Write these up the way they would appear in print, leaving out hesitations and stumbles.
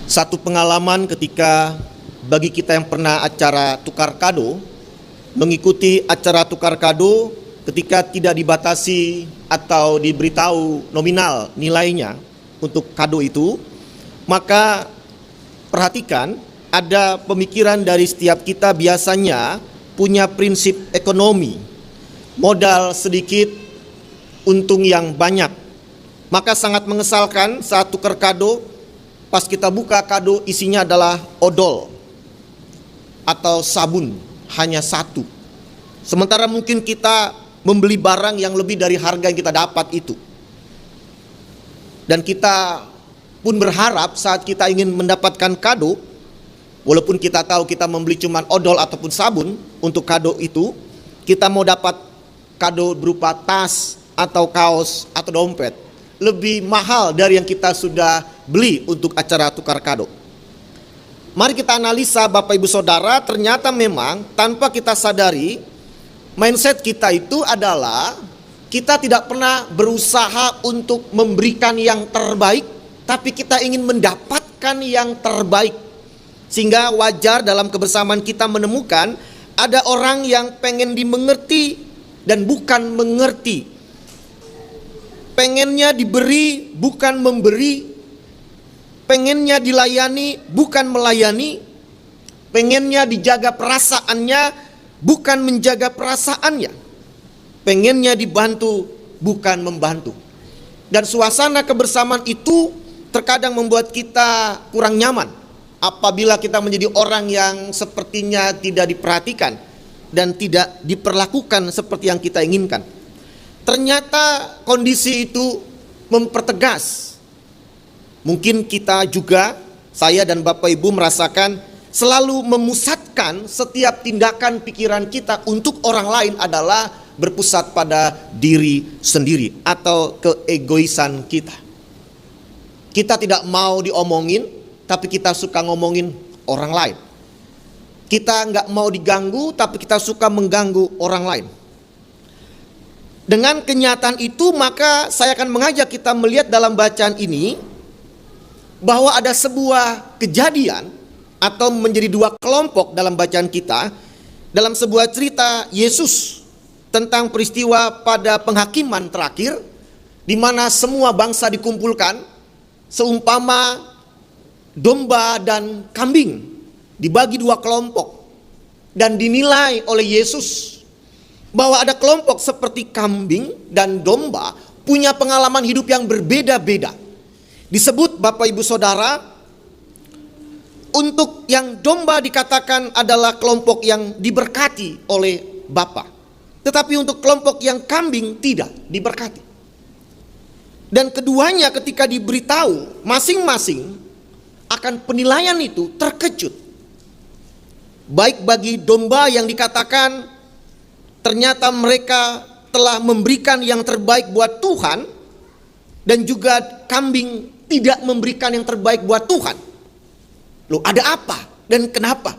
Satu pengalaman ketika bagi kita yang pernah acara tukar kado, mengikuti acara tukar kado ketika tidak dibatasi atau diberitahu nominal nilainya untuk kado itu, maka perhatikan ada pemikiran dari setiap kita biasanya punya prinsip ekonomi, modal sedikit, untung yang banyak. Maka sangat mengesalkan saat tukar kado, pas kita buka kado isinya adalah odol atau sabun hanya satu. Sementara mungkin kita membeli barang yang lebih dari harga yang kita dapat itu. Dan kita pun berharap saat kita ingin mendapatkan kado, walaupun kita tahu kita membeli cuman odol ataupun sabun untuk kado itu, kita mau dapat kado berupa tas atau kaos atau dompet lebih mahal dari yang kita sudah beli untuk acara tukar kado. Mari kita analisa Bapak Ibu Saudara, ternyata memang tanpa kita sadari, mindset kita itu adalah kita tidak pernah berusaha untuk memberikan yang terbaik, tapi kita ingin mendapatkan yang terbaik. Sehingga wajar dalam kebersamaan kita menemukan ada orang yang pengen dimengerti dan bukan mengerti. Pengennya diberi bukan memberi, pengennya dilayani bukan melayani, pengennya dijaga perasaannya bukan menjaga perasaannya, pengennya dibantu bukan membantu. Dan suasana kebersamaan itu terkadang membuat kita kurang nyaman apabila kita menjadi orang yang sepertinya tidak diperhatikan dan tidak diperlakukan seperti yang kita inginkan. Ternyata kondisi itu mempertegas. Mungkin kita juga, saya dan Bapak Ibu merasakan selalu memusatkan setiap tindakan pikiran kita untuk orang lain adalah berpusat pada diri sendiri atau keegoisan kita. Kita tidak mau diomongin, tapi kita suka ngomongin orang lain. Kita nggak mau diganggu, tapi kita suka mengganggu orang lain. Dengan kenyataan itu, maka saya akan mengajak kita melihat dalam bacaan ini bahwa ada sebuah kejadian atau menjadi dua kelompok dalam bacaan kita dalam sebuah cerita Yesus tentang peristiwa pada penghakiman terakhir di mana semua bangsa dikumpulkan seumpama domba dan kambing dibagi dua kelompok dan dinilai oleh Yesus bahwa ada kelompok seperti kambing dan domba punya pengalaman hidup yang berbeda-beda. Disebut Bapak Ibu Saudara, untuk yang domba dikatakan adalah kelompok yang diberkati oleh Bapa. Tetapi untuk kelompok yang kambing tidak diberkati. Dan keduanya ketika diberitahu masing-masing akan penilaian itu terkejut. Baik bagi domba yang dikatakan ternyata mereka telah memberikan yang terbaik buat Tuhan, dan juga kambing tidak memberikan yang terbaik buat Tuhan. Loh, ada apa dan kenapa?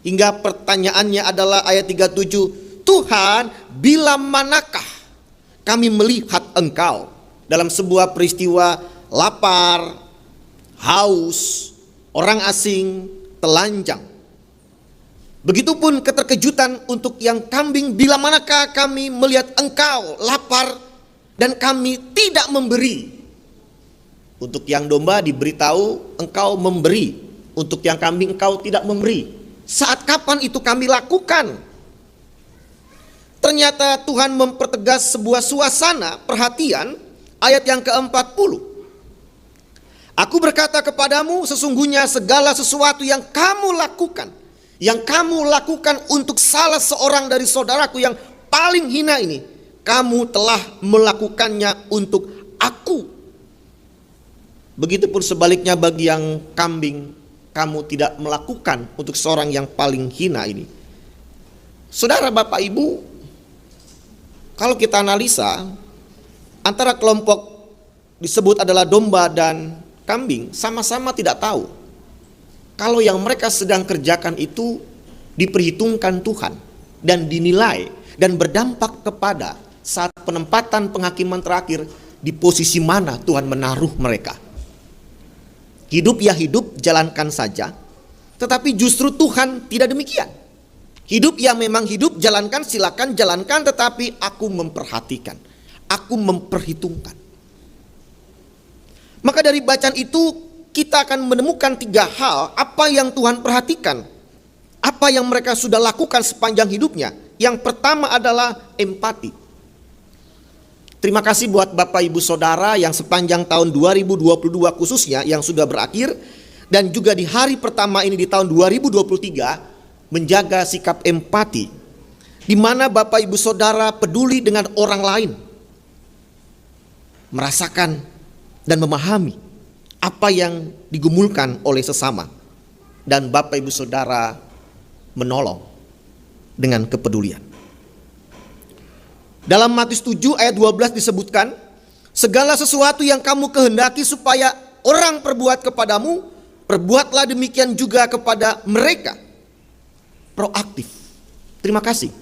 Hingga pertanyaannya adalah ayat 37, Tuhan, bila manakah kami melihat Engkau dalam sebuah peristiwa lapar, haus, orang asing, telanjang. Begitupun keterkejutan untuk yang kambing, bila manakah kami melihat Engkau lapar dan kami tidak memberi. Untuk yang domba diberitahu Engkau memberi, untuk yang kambing Engkau tidak memberi. Saat kapan itu kami lakukan? Ternyata Tuhan mempertegas sebuah suasana perhatian. Ayat yang ke-40. Aku berkata kepadamu, sesungguhnya segala sesuatu yang kamu lakukan untuk salah seorang dari saudaraku yang paling hina ini, kamu telah melakukannya untuk aku. Begitupun sebaliknya bagi yang kambing, kamu tidak melakukan untuk seorang yang paling hina ini. Saudara, Bapak Ibu, kalau kita analisa, antara kelompok disebut adalah domba dan kambing sama-sama tidak tahu kalau yang mereka sedang kerjakan itu diperhitungkan Tuhan dan dinilai dan berdampak kepada saat penempatan penghakiman terakhir di posisi mana Tuhan menaruh mereka. Hidup ya hidup, jalankan saja. Tetapi justru Tuhan tidak demikian. Hidup yang memang hidup, jalankan, silakan jalankan, tetapi aku memperhatikan, aku memperhitungkan. Maka dari bacaan itu kita akan menemukan 3 hal apa yang Tuhan perhatikan, apa yang mereka sudah lakukan sepanjang hidupnya. Yang pertama adalah empati. Terima kasih buat Bapak Ibu Saudara yang sepanjang tahun 2022 khususnya yang sudah berakhir, dan juga di hari pertama ini di tahun 2023 menjaga sikap empati, di mana Bapak Ibu Saudara peduli dengan orang lain, merasakan dan memahami apa yang digumulkan oleh sesama, dan Bapak Ibu Saudara menolong dengan kepedulian. Dalam Matius 7 ayat 12 disebutkan, segala sesuatu yang kamu kehendaki supaya orang perbuat kepadamu, perbuatlah demikian juga kepada mereka. Proaktif. Terima kasih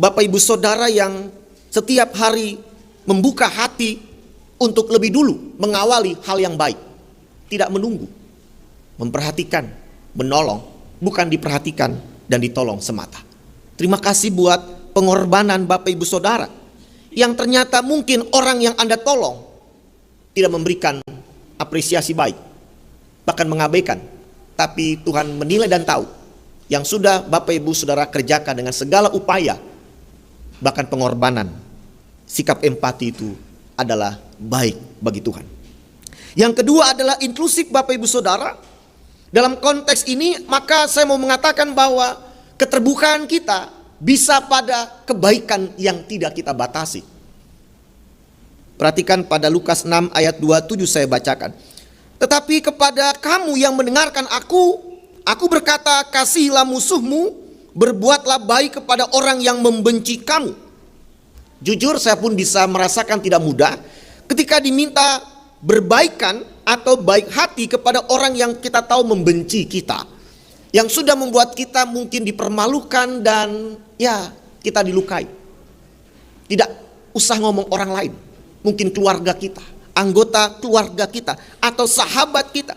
Bapak Ibu Saudara yang setiap hari membuka hati untuk lebih dulu mengawali hal yang baik, tidak menunggu, memperhatikan, menolong, bukan diperhatikan dan ditolong semata. Terima kasih buat pengorbanan Bapak Ibu Saudara yang ternyata mungkin orang yang Anda tolong tidak memberikan apresiasi baik, bahkan mengabaikan, tapi Tuhan menilai dan tahu yang sudah Bapak Ibu Saudara kerjakan dengan segala upaya, bahkan pengorbanan. Sikap empati itu adalah baik bagi Tuhan. Yang kedua adalah inklusif Bapak Ibu Saudara. Dalam konteks ini maka saya mau mengatakan bahwa keterbukaan kita bisa pada kebaikan yang tidak kita batasi. Perhatikan pada Lukas 6 ayat 27 saya bacakan. Tetapi kepada kamu yang mendengarkan aku berkata, kasihilah musuhmu, berbuatlah baik kepada orang yang membenci kamu. Jujur saya pun bisa merasakan tidak mudah ketika diminta berbaikan atau baik hati kepada orang yang kita tahu membenci kita, yang sudah membuat kita mungkin dipermalukan dan ya kita dilukai. Tidak usah ngomong orang lain, mungkin keluarga kita, anggota keluarga kita, atau sahabat kita.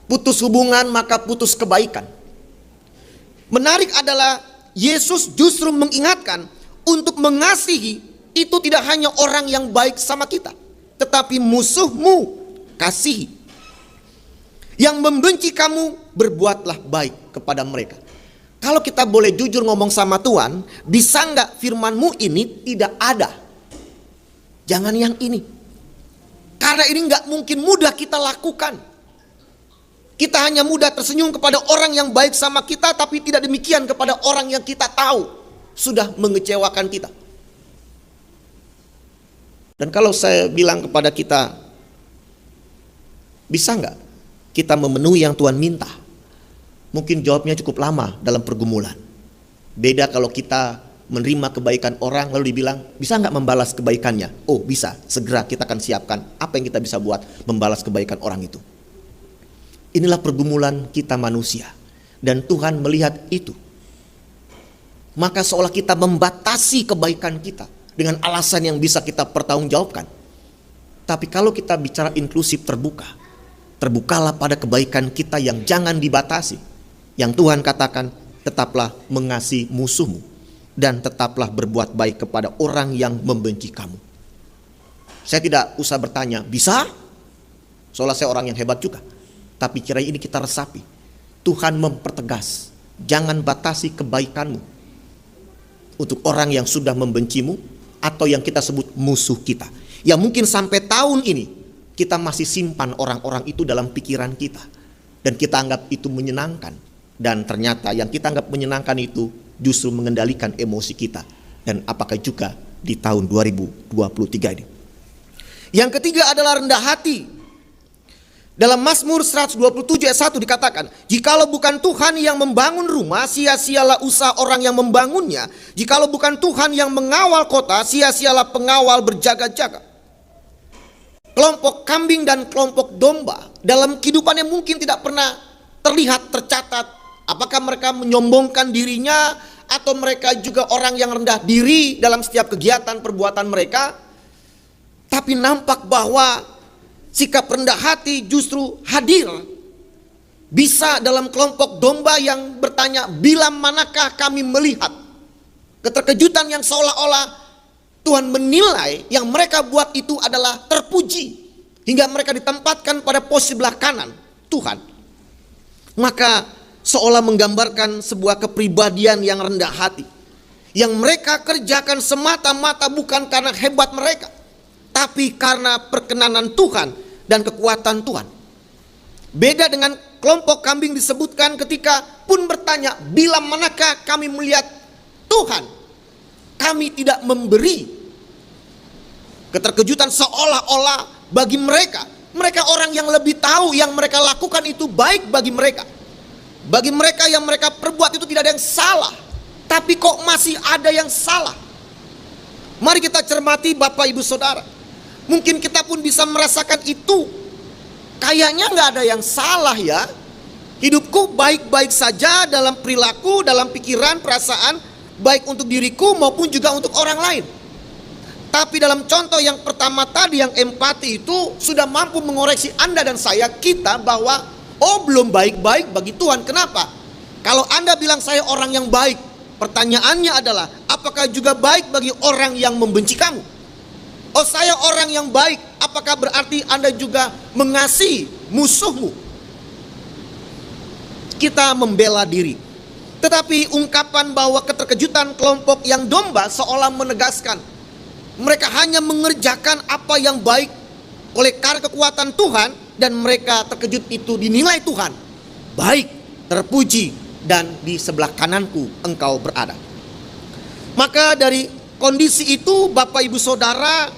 Putus hubungan maka putus kebaikan. Menarik adalah Yesus justru mengingatkan untuk mengasihi itu tidak hanya orang yang baik sama kita, tetapi musuhmu kasihi. Yang membenci kamu berbuatlah baik kepada mereka. Kalau kita boleh jujur ngomong sama Tuhan, bisa nggak firman-Mu ini tidak ada? Jangan yang ini. Karena ini nggak mungkin mudah kita lakukan. Kita hanya mudah tersenyum kepada orang yang baik sama kita, tapi tidak demikian kepada orang yang kita tahu sudah mengecewakan kita. Dan kalau saya bilang kepada kita, bisa nggak kita memenuhi yang Tuhan minta? Mungkin jawabnya cukup lama dalam pergumulan. Beda kalau kita menerima kebaikan orang lalu dibilang, bisa nggak membalas kebaikannya? Oh bisa, segera kita akan siapkan apa yang kita bisa buat membalas kebaikan orang itu. Inilah pergumulan kita manusia, dan Tuhan melihat itu. Maka seolah kita membatasi kebaikan kita dengan alasan yang bisa kita pertanggungjawabkan. Tapi kalau kita bicara inklusif terbuka, terbukalah pada kebaikan kita yang jangan dibatasi. Yang Tuhan katakan, tetaplah mengasihi musuhmu dan tetaplah berbuat baik kepada orang yang membenci kamu. Saya tidak usah bertanya, bisa? Seolah saya orang yang hebat juga. Tapi kira ini kita resapi. Tuhan mempertegas, jangan batasi kebaikanmu untuk orang yang sudah membencimu atau yang kita sebut musuh kita. Ya mungkin sampai tahun ini kita masih simpan orang-orang itu dalam pikiran kita, dan kita anggap itu menyenangkan. Dan ternyata yang kita anggap menyenangkan itu justru mengendalikan emosi kita. Dan apakah juga di tahun 2023 ini. Yang ketiga adalah rendah hati. Dalam Mazmur 127 ayat 1 dikatakan, jikalau bukan Tuhan yang membangun rumah, sia-sialah usaha orang yang membangunnya. Jikalau bukan Tuhan yang mengawal kota, sia-sialah pengawal berjaga-jaga. Kelompok kambing dan kelompok domba dalam kehidupannya mungkin tidak pernah terlihat, tercatat. Apakah mereka menyombongkan dirinya atau mereka juga orang yang rendah diri dalam setiap kegiatan perbuatan mereka. Tapi nampak bahwa sikap rendah hati justru hadir. Bisa dalam kelompok domba yang bertanya, bila manakah kami melihat keterkejutan yang seolah-olah Tuhan menilai yang mereka buat itu adalah terpuji, hingga mereka ditempatkan pada posisi sebelah kanan Tuhan. Maka seolah menggambarkan sebuah kepribadian yang rendah hati, yang mereka kerjakan semata-mata bukan karena hebat mereka, tapi karena perkenanan Tuhan dan kekuatan Tuhan. Beda dengan kelompok kambing disebutkan ketika pun bertanya, bila manakah kami melihat Tuhan, kami tidak memberi. Keterkejutan seolah-olah bagi mereka orang yang lebih tahu yang mereka lakukan itu baik bagi mereka. Bagi mereka yang mereka perbuat itu tidak ada yang salah, tapi kok masih ada yang salah. Mari kita cermati Bapak Ibu Saudara. Mungkin kita pun bisa merasakan itu. Kayaknya nggak ada yang salah ya. Hidupku baik-baik saja dalam perilaku, dalam pikiran, perasaan, baik untuk diriku maupun juga untuk orang lain. Tapi dalam contoh yang pertama tadi, yang empati itu sudah mampu mengoreksi Anda dan saya, kita, bahwa belum baik-baik bagi Tuhan. Kenapa? Kalau Anda bilang saya orang yang baik, pertanyaannya adalah apakah juga baik bagi orang yang membenci kamu? Saya orang yang baik, apakah berarti Anda juga mengasihi musuhmu? Kita membela diri. Tetapi ungkapan bahwa keterkejutan kelompok yang domba seolah menegaskan mereka hanya mengerjakan apa yang baik oleh karena kekuatan Tuhan, dan mereka terkejut itu dinilai Tuhan baik, terpuji, dan di sebelah kananku engkau berada. Maka dari kondisi itu Bapak Ibu Saudara,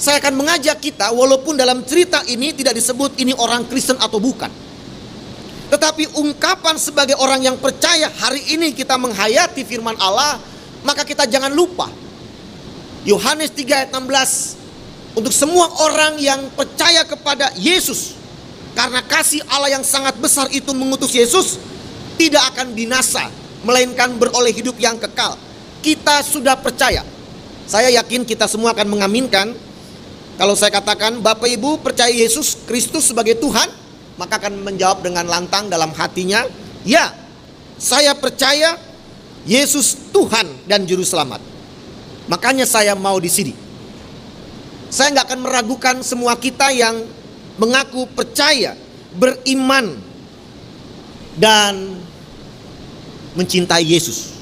saya akan mengajak kita, walaupun dalam cerita ini tidak disebut ini orang Kristen atau bukan, tetapi ungkapan sebagai orang yang percaya hari ini kita menghayati firman Allah, maka kita jangan lupa Yohanes 3 ayat 16, untuk semua orang yang percaya kepada Yesus, karena kasih Allah yang sangat besar itu mengutus Yesus, tidak akan binasa, melainkan beroleh hidup yang kekal. Kita sudah percaya. Saya yakin kita semua akan mengaminkan kalau saya katakan Bapak Ibu percaya Yesus Kristus sebagai Tuhan, maka akan menjawab dengan lantang dalam hatinya, ya, saya percaya Yesus Tuhan dan Juru Selamat. Makanya saya mau di sini. Saya nggak akan meragukan semua kita yang mengaku percaya, beriman, dan mencintai Yesus.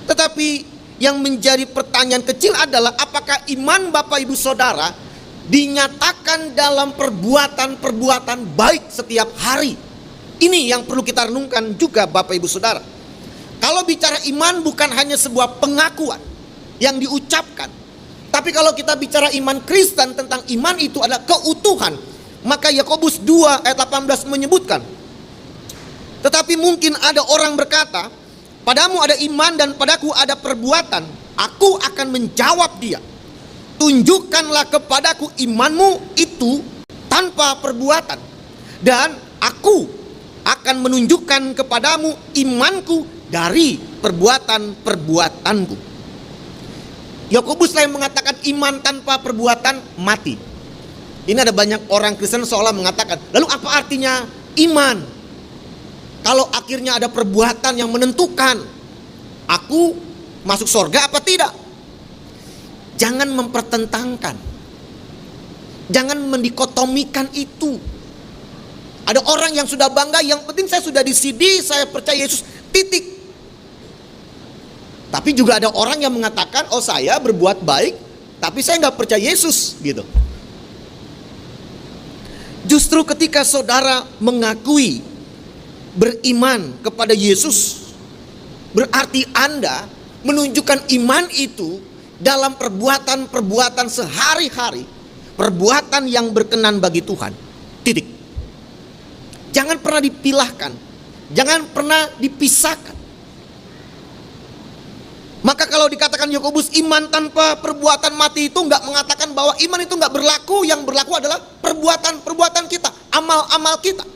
Tetapi yang menjadi pertanyaan kecil adalah apakah iman Bapak Ibu Saudara dinyatakan dalam perbuatan-perbuatan baik setiap hari? Ini yang perlu kita renungkan juga Bapak Ibu Saudara. Kalau bicara iman bukan hanya sebuah pengakuan yang diucapkan, tapi kalau kita bicara iman Kristen, tentang iman itu adalah keutuhan. Maka Yakobus 2 ayat 18 menyebutkan, tetapi mungkin ada orang berkata, padamu ada iman dan padaku ada perbuatan. Aku akan menjawab dia, tunjukkanlah kepadaku imanmu itu tanpa perbuatan, dan aku akan menunjukkan kepadamu imanku dari perbuatan-perbuatanku. Yakobus lain mengatakan iman tanpa perbuatan mati. Ini ada banyak orang Kristen seolah mengatakan, lalu apa artinya iman kalau akhirnya ada perbuatan yang menentukan aku masuk surga apa tidak? Jangan mempertentangkan, jangan mendikotomikan itu. Ada orang yang sudah bangga, yang penting saya sudah di CD, saya percaya Yesus, titik. Tapi juga ada orang yang mengatakan, saya berbuat baik, tapi saya nggak percaya Yesus, gitu. Justru ketika saudara mengakui beriman kepada Yesus, berarti Anda menunjukkan iman itu dalam perbuatan-perbuatan sehari-hari, perbuatan yang berkenan bagi Tuhan. Titik. Jangan pernah dipilahkan, jangan pernah dipisahkan. Maka kalau dikatakan Yakobus iman tanpa perbuatan mati, itu nggak mengatakan bahwa iman itu nggak berlaku. Yang berlaku adalah perbuatan-perbuatan kita, amal-amal kita.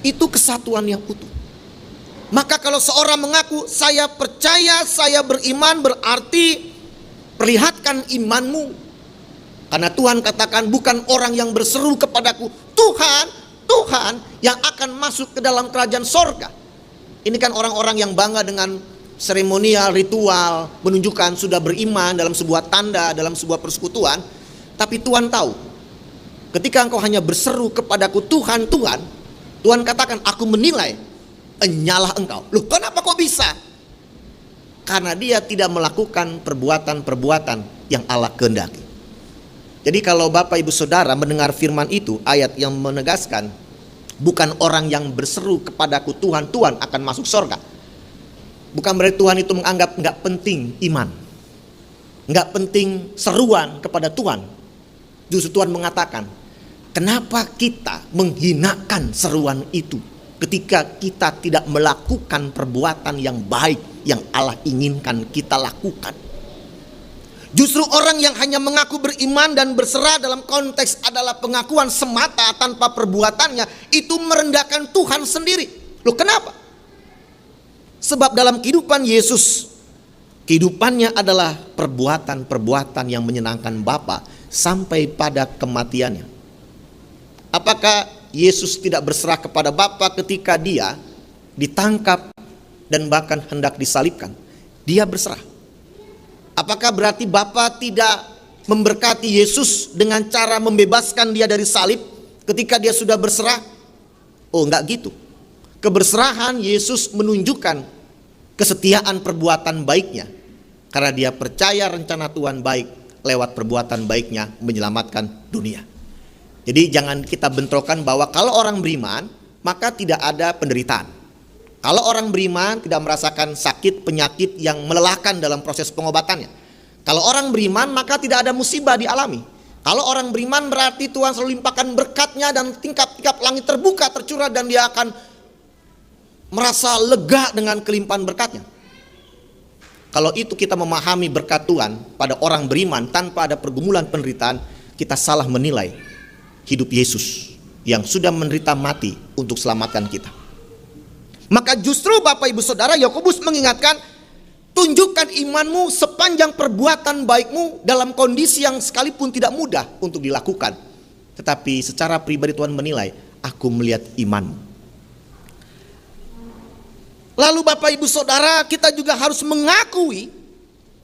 Itu kesatuan yang utuh. Maka kalau seorang mengaku saya percaya, saya beriman, berarti perlihatkan imanmu. Karena Tuhan katakan bukan orang yang berseru kepadaku, Tuhan, Tuhan, yang akan masuk ke dalam kerajaan sorga. Ini kan orang-orang yang bangga dengan seremonial, ritual, menunjukkan sudah beriman dalam sebuah tanda, dalam sebuah persekutuan. Tapi Tuhan tahu, ketika engkau hanya berseru kepadaku, Tuhan, Tuhan, Tuhan katakan, aku menilai, enyalah engkau. Loh, kenapa kok bisa? Karena dia tidak melakukan perbuatan-perbuatan yang Allah kehendaki. Jadi kalau Bapak Ibu Saudara mendengar firman itu, ayat yang menegaskan, bukan orang yang berseru kepadaku Tuhan, Tuhan akan masuk surga. Bukan berarti Tuhan itu menganggap nggak penting iman, nggak penting seruan kepada Tuhan. Justru Tuhan mengatakan, kenapa kita menghinakan seruan itu ketika kita tidak melakukan perbuatan yang baik yang Allah inginkan kita lakukan. Justru orang yang hanya mengaku beriman dan berserah dalam konteks adalah pengakuan semata tanpa perbuatannya, itu merendahkan Tuhan sendiri. Loh, kenapa? Sebab dalam kehidupan Yesus, kehidupannya adalah perbuatan-perbuatan yang menyenangkan Bapa sampai pada kematiannya. Apakah Yesus tidak berserah kepada Bapa ketika dia ditangkap dan bahkan hendak disalibkan? Dia berserah. Apakah berarti Bapa tidak memberkati Yesus dengan cara membebaskan dia dari salib ketika dia sudah berserah? Oh, enggak gitu. Keberserahan Yesus menunjukkan kesetiaan perbuatan baiknya, karena dia percaya rencana Tuhan baik lewat perbuatan baiknya menyelamatkan dunia. Jadi jangan kita bentrokan bahwa kalau orang beriman maka tidak ada penderitaan. Kalau orang beriman tidak merasakan sakit, penyakit yang melelahkan dalam proses pengobatannya. Kalau orang beriman maka tidak ada musibah dialami. Kalau orang beriman berarti Tuhan selalu limpahkan berkatnya dan tingkap-tingkap langit terbuka, tercurah, dan dia akan merasa lega dengan kelimpahan berkatnya. Kalau itu kita memahami berkat Tuhan pada orang beriman tanpa ada pergumulan penderitaan, kita salah menilai hidup Yesus yang sudah menderita mati untuk selamatkan kita. Maka justru Bapak Ibu Saudara, Yakobus mengingatkan, tunjukkan imanmu sepanjang perbuatan baikmu dalam kondisi yang sekalipun tidak mudah untuk dilakukan. Tetapi secara pribadi Tuhan menilai, aku melihat imanmu. Lalu Bapak Ibu Saudara, kita juga harus mengakui,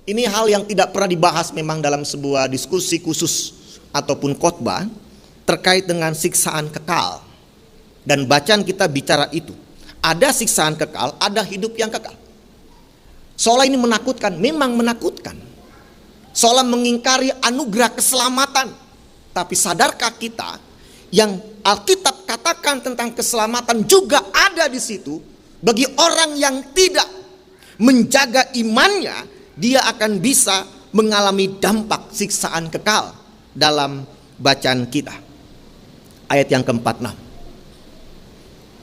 ini hal yang tidak pernah dibahas memang dalam sebuah diskusi khusus ataupun khotbah, terkait dengan siksaan kekal. Dan bacaan kita bicara itu. Ada siksaan kekal, ada hidup yang kekal. Seolah ini menakutkan, memang menakutkan. Seolah mengingkari anugerah keselamatan. Tapi sadarkah kita yang Alkitab katakan tentang keselamatan juga ada di situ bagi orang yang tidak menjaga imannya, dia akan bisa mengalami dampak siksaan kekal dalam bacaan kita. Ayat yang ke-46.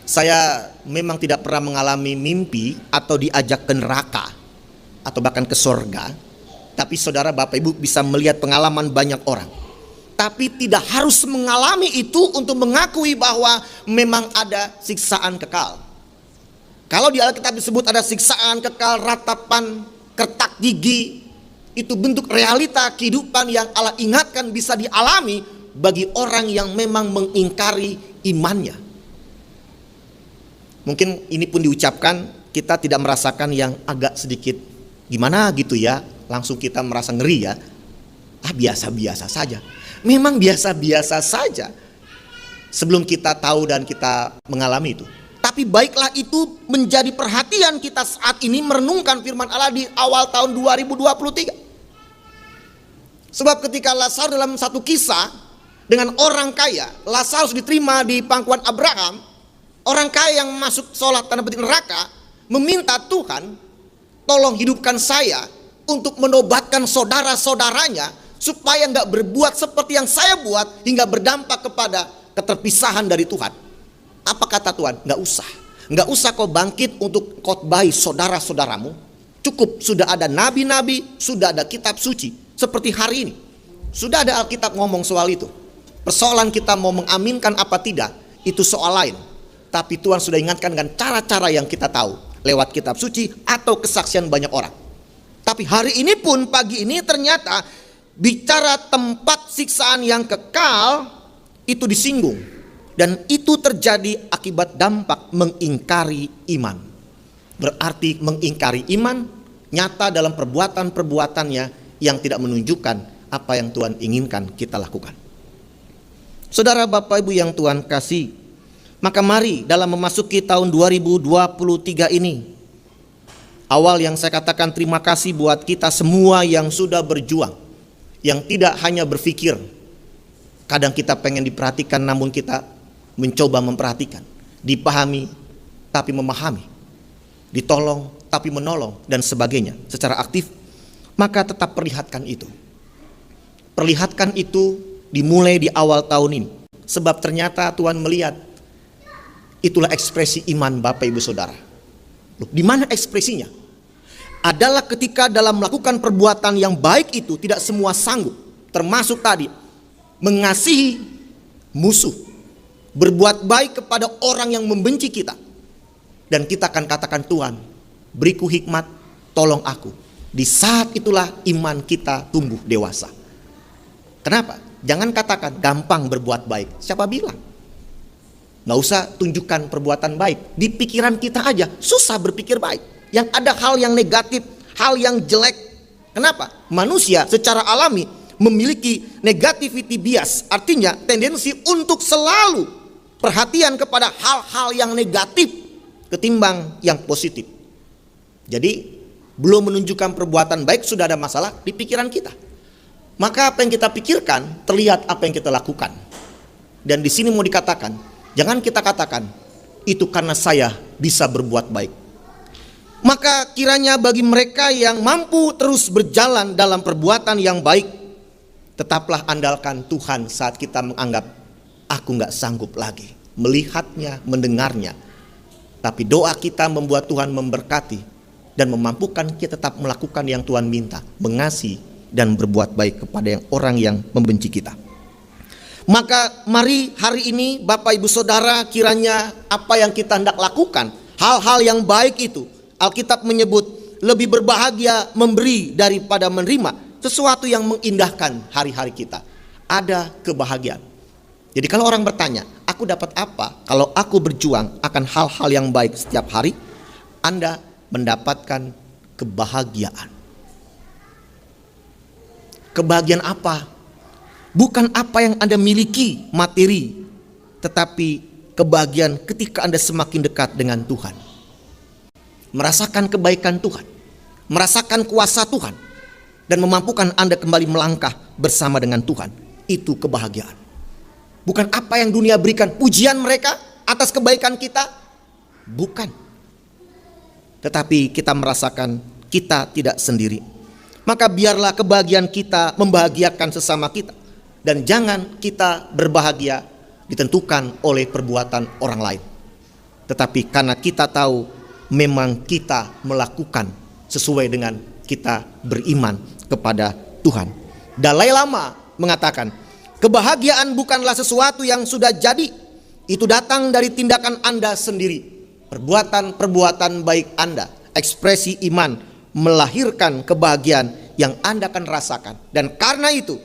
Saya memang tidak pernah mengalami mimpi atau diajak ke neraka atau bahkan ke sorga. Tapi saudara Bapak Ibu bisa melihat pengalaman banyak orang. Tapi tidak harus mengalami itu untuk mengakui bahwa memang ada siksaan kekal. Kalau di Alkitab disebut ada siksaan kekal, ratapan, kertak gigi, itu bentuk realita kehidupan yang Allah ingatkan bisa dialami bagi orang yang memang mengingkari imannya. Mungkin ini pun diucapkan, kita tidak merasakan yang agak sedikit gimana gitu ya, langsung kita merasa ngeri ya. Biasa-biasa saja. Memang biasa-biasa saja sebelum kita tahu dan kita mengalami itu. Tapi baiklah itu menjadi perhatian kita saat ini merenungkan firman Allah di awal tahun 2023. Sebab ketika Lazarus dalam satu kisah dengan orang kaya, Lazarus diterima di pangkuan Abraham. Orang kaya yang masuk sholat tanda petik neraka meminta Tuhan, tolong hidupkan saya untuk menobatkan saudara-saudaranya supaya nggak berbuat seperti yang saya buat hingga berdampak kepada keterpisahan dari Tuhan. Apa kata Tuhan? Nggak usah kau bangkit untuk khotbahi saudara-saudaramu. Cukup sudah ada nabi-nabi, sudah ada kitab suci seperti hari ini. Sudah ada Alkitab ngomong soal itu. Persoalan kita mau mengaminkan apa tidak, itu soal lain. Tapi Tuhan sudah ingatkan dengan cara-cara yang kita tahu lewat kitab suci atau kesaksian banyak orang. Tapi hari ini pun, pagi ini ternyata bicara tempat siksaan yang kekal, itu disinggung. Dan itu terjadi akibat dampak mengingkari iman. Berarti mengingkari iman nyata dalam perbuatan-perbuatannya yang tidak menunjukkan apa yang Tuhan inginkan kita lakukan. Saudara, Bapak Ibu yang Tuhan kasih, maka mari dalam memasuki tahun 2023 ini, awal yang saya katakan terima kasih buat kita semua yang sudah berjuang, yang tidak hanya berpikir. Kadang kita pengen diperhatikan namun kita mencoba memperhatikan, dipahami tapi memahami, ditolong tapi menolong dan sebagainya secara aktif. Maka tetap perlihatkan itu. Perlihatkan itu dimulai di awal tahun ini. Sebab ternyata Tuhan melihat itulah ekspresi iman Bapak Ibu Saudara. Loh, di mana ekspresinya? Adalah ketika dalam melakukan perbuatan yang baik itu tidak semua sanggup. Termasuk tadi mengasihi musuh, berbuat baik kepada orang yang membenci kita. Dan kita akan katakan, Tuhan, beriku hikmat, tolong aku. Di saat itulah iman kita tumbuh dewasa. Kenapa? Jangan katakan gampang berbuat baik. Siapa bilang? Nggak usah tunjukkan perbuatan baik. Di pikiran kita aja susah berpikir baik. Yang ada hal yang negatif, hal yang jelek. Kenapa? Manusia secara alami memiliki negativity bias. Artinya tendensi untuk selalu perhatian kepada hal-hal yang negatif ketimbang yang positif. Jadi belum menunjukkan perbuatan baik sudah ada masalah di pikiran kita. Maka apa yang kita pikirkan terlihat apa yang kita lakukan. Dan di sini mau dikatakan, jangan kita katakan itu karena saya bisa berbuat baik. Maka kiranya bagi mereka yang mampu terus berjalan dalam perbuatan yang baik, tetaplah andalkan Tuhan saat kita menganggap aku gak sanggup lagi melihatnya, mendengarnya. Tapi doa kita membuat Tuhan memberkati dan memampukan kita tetap melakukan yang Tuhan minta, mengasihi dan berbuat baik kepada orang yang membenci kita. Maka mari hari ini Bapak Ibu Saudara, kiranya apa yang kita hendak lakukan, hal-hal yang baik itu, Alkitab menyebut lebih berbahagia memberi daripada menerima. Sesuatu yang mengindahkan hari-hari kita. Ada kebahagiaan. Jadi kalau orang bertanya, aku dapat apa kalau aku berjuang akan hal-hal yang baik setiap hari? Anda mendapatkan kebahagiaan. Kebahagiaan apa? Bukan apa yang Anda miliki materi, tetapi kebahagiaan ketika Anda semakin dekat dengan Tuhan. Merasakan kebaikan Tuhan, merasakan kuasa Tuhan, dan memampukan Anda kembali melangkah bersama dengan Tuhan. Itu kebahagiaan. Bukan apa yang dunia berikan, pujian mereka atas kebaikan kita. Bukan. Tetapi kita merasakan kita tidak sendiri. Maka biarlah kebahagiaan kita membahagiakan sesama kita. Dan jangan kita berbahagia ditentukan oleh perbuatan orang lain. Tetapi karena kita tahu memang kita melakukan sesuai dengan kita beriman kepada Tuhan. Dalai Lama mengatakan, kebahagiaan bukanlah sesuatu yang sudah jadi. Itu datang dari tindakan Anda sendiri. Perbuatan-perbuatan baik Anda, ekspresi iman, melahirkan kebahagiaan yang Anda akan rasakan. Dan karena itu,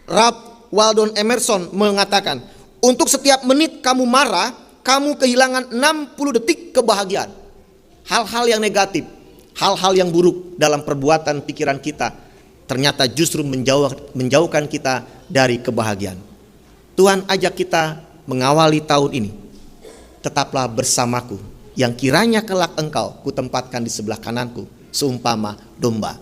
Ralph Waldo Emerson mengatakan, untuk setiap menit kamu marah, kamu kehilangan 60 detik kebahagiaan. Hal-hal yang negatif, hal-hal yang buruk dalam perbuatan pikiran kita ternyata justru menjauhkan kita dari kebahagiaan. Tuhan ajak kita mengawali tahun ini. Tetaplah bersamaku, yang kiranya kelak engkau kutempatkan di sebelah kananku, seumpama domba.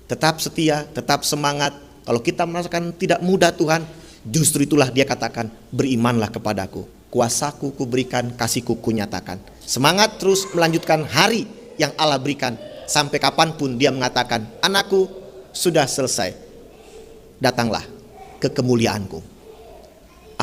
Tetap setia, tetap semangat. Kalau kita merasakan tidak mudah Tuhan, justru itulah dia katakan, berimanlah kepadaku. Kuasaku kuberikan, kasihku kunyatakan. Semangat terus melanjutkan hari yang Allah berikan. Sampai kapanpun dia mengatakan, anakku sudah selesai. Datanglah ke kemuliaanku.